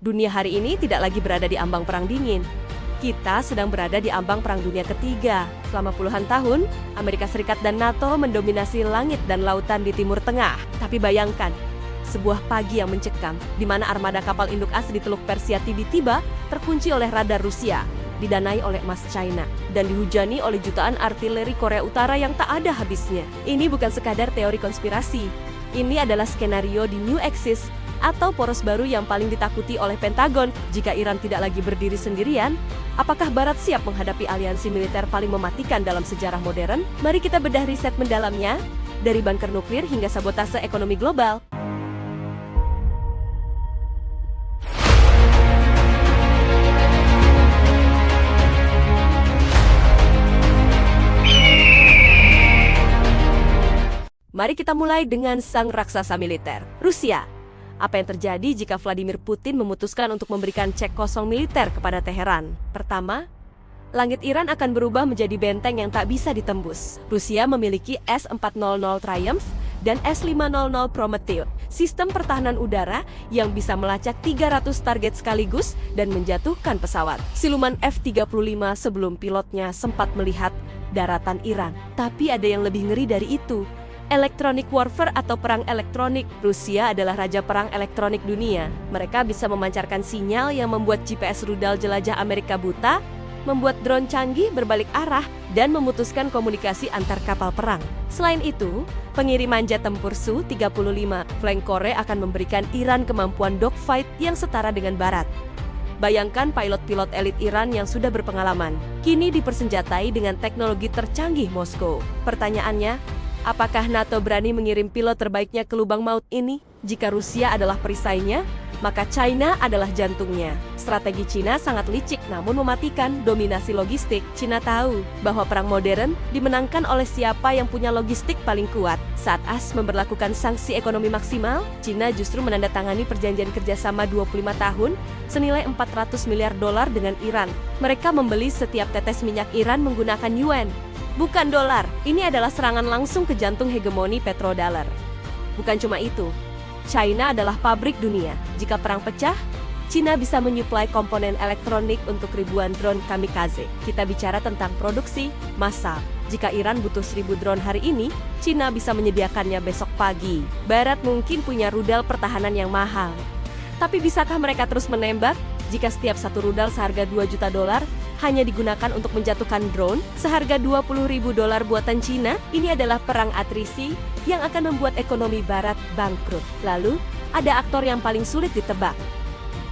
Dunia hari ini tidak lagi berada di ambang perang dingin. Kita sedang berada di ambang perang dunia ketiga. Selama puluhan tahun, Amerika Serikat dan NATO mendominasi langit dan lautan di Timur Tengah. Tapi bayangkan, sebuah pagi yang mencekam, di mana armada kapal induk as di Teluk Persia tiba-tiba terkunci oleh radar Rusia, didanai oleh emas China, dan dihujani oleh jutaan artileri Korea Utara yang tak ada habisnya. Ini bukan sekadar teori konspirasi. Ini adalah skenario di New Axis, atau poros baru yang paling ditakuti oleh Pentagon. Jika Iran tidak lagi berdiri sendirian, apakah Barat siap menghadapi aliansi militer paling mematikan dalam sejarah modern? Mari kita bedah riset mendalamnya, dari bunker nuklir hingga sabotase ekonomi global. Mari kita mulai dengan sang raksasa militer, Rusia. Apa yang terjadi jika Vladimir Putin memutuskan untuk memberikan cek kosong militer kepada Teheran? Pertama, langit Iran akan berubah menjadi benteng yang tak bisa ditembus. Rusia memiliki S-400 Triumph dan S-500 Prometheus, sistem pertahanan udara yang bisa melacak 300 target sekaligus dan menjatuhkan pesawat. Siluman F-35 sebelum pilotnya sempat melihat daratan Iran. Tapi ada yang lebih ngeri dari itu. Electronic warfare atau perang elektronik. Rusia adalah raja perang elektronik dunia. Mereka bisa memancarkan sinyal yang membuat GPS rudal jelajah Amerika buta, membuat drone canggih berbalik arah, dan memutuskan komunikasi antar kapal perang. Selain itu, pengiriman jet tempur Su-35 flank akan memberikan Iran kemampuan dogfight yang setara dengan Barat. Bayangkan pilot-pilot elit Iran yang sudah berpengalaman, kini dipersenjatai dengan teknologi tercanggih Moskow. Pertanyaannya, apakah NATO berani mengirim pilot terbaiknya ke lubang maut ini? Jika Rusia adalah perisainya, maka China adalah jantungnya. Strategi Cina sangat licik namun mematikan. Dominasi logistik. Cina tahu bahwa perang modern dimenangkan oleh siapa yang punya logistik paling kuat. Saat AS memberlakukan sanksi ekonomi maksimal, Cina justru menandatangani perjanjian kerjasama 25 tahun senilai 400 miliar dolar dengan Iran. Mereka membeli setiap tetes minyak Iran menggunakan yuan, bukan dolar. Ini adalah serangan langsung ke jantung hegemoni petrodolar. Bukan cuma itu, China adalah pabrik dunia. Jika perang pecah, China bisa menyuplai komponen elektronik untuk ribuan drone kamikaze. Kita bicara tentang produksi massal. Jika Iran butuh 1000 drone hari ini, China bisa menyediakannya besok pagi. Barat mungkin punya rudal pertahanan yang mahal. Tapi bisakah mereka terus menembak jika setiap satu rudal seharga 2 juta dolar hanya digunakan untuk menjatuhkan drone seharga 20.000 dolar buatan Cina? Ini adalah perang atrisi yang akan membuat ekonomi Barat bangkrut. Lalu, ada aktor yang paling sulit ditebak.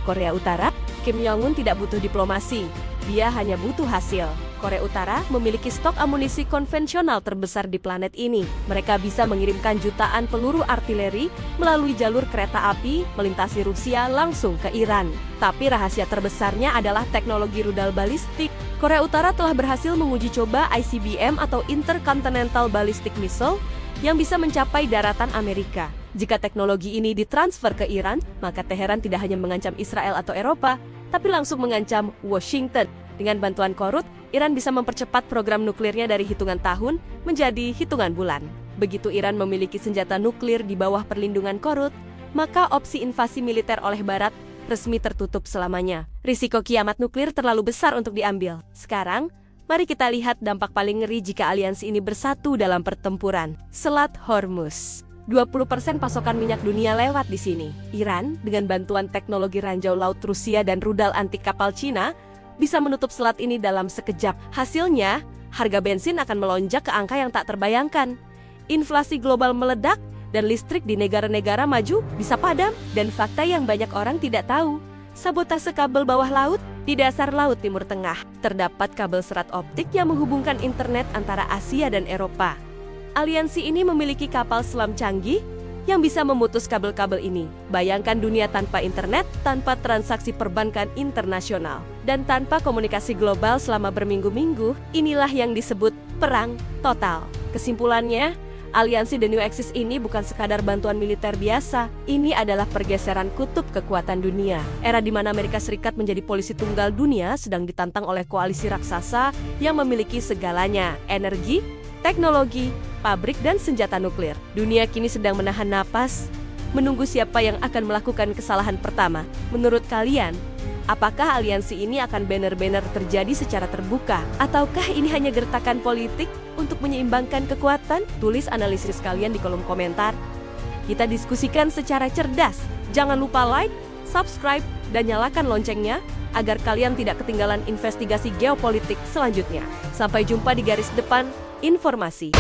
Korea Utara. Kim Jong-un tidak butuh diplomasi, dia hanya butuh hasil. Korea Utara memiliki stok amunisi konvensional terbesar di planet ini. Mereka bisa mengirimkan jutaan peluru artileri melalui jalur kereta api melintasi Rusia langsung ke Iran. Tapi rahasia terbesarnya adalah teknologi rudal balistik. Korea Utara telah berhasil menguji coba ICBM atau Intercontinental Ballistic Missile yang bisa mencapai daratan Amerika. Jika teknologi ini ditransfer ke Iran, maka Teheran tidak hanya mengancam Israel atau Eropa, tapi langsung mengancam Washington. Dengan bantuan Korut, Iran bisa mempercepat program nuklirnya dari hitungan tahun menjadi hitungan bulan. Begitu Iran memiliki senjata nuklir di bawah perlindungan Korut, maka opsi invasi militer oleh Barat resmi tertutup selamanya. Risiko kiamat nuklir terlalu besar untuk diambil. Sekarang, mari kita lihat dampak paling ngeri jika aliansi ini bersatu dalam pertempuran. Selat Hormuz. 20% pasokan minyak dunia lewat di sini. Iran, dengan bantuan teknologi ranjau laut Rusia dan rudal anti kapal Cina, bisa menutup selat ini dalam sekejap. Hasilnya, harga bensin akan melonjak ke angka yang tak terbayangkan. Inflasi global meledak, dan listrik di negara-negara maju bisa padam. Dan fakta yang banyak orang tidak tahu, sabotase kabel bawah laut di dasar Laut Timur Tengah. Terdapat kabel serat optik yang menghubungkan internet antara Asia dan Eropa. Aliansi ini memiliki kapal selam canggih yang bisa memutus kabel-kabel ini. Bayangkan dunia tanpa internet, tanpa transaksi perbankan internasional, dan tanpa komunikasi global selama berminggu-minggu. Inilah yang disebut perang total. Kesimpulannya, aliansi The New Axis ini bukan sekadar bantuan militer biasa. Ini adalah pergeseran kutub kekuatan dunia. Era di mana Amerika Serikat menjadi polisi tunggal dunia sedang ditantang oleh koalisi raksasa yang memiliki segalanya: energi, teknologi, pabrik, dan senjata nuklir. Dunia kini sedang menahan napas menunggu siapa yang akan melakukan kesalahan pertama. Menurut kalian, apakah aliansi ini akan benar-benar terjadi secara terbuka? Ataukah ini hanya gertakan politik untuk menyeimbangkan kekuatan? Tulis analisis kalian di kolom komentar. Kita diskusikan secara cerdas. Jangan lupa like, subscribe, dan nyalakan loncengnya agar kalian tidak ketinggalan investigasi geopolitik selanjutnya. Sampai jumpa di garis depan informasi.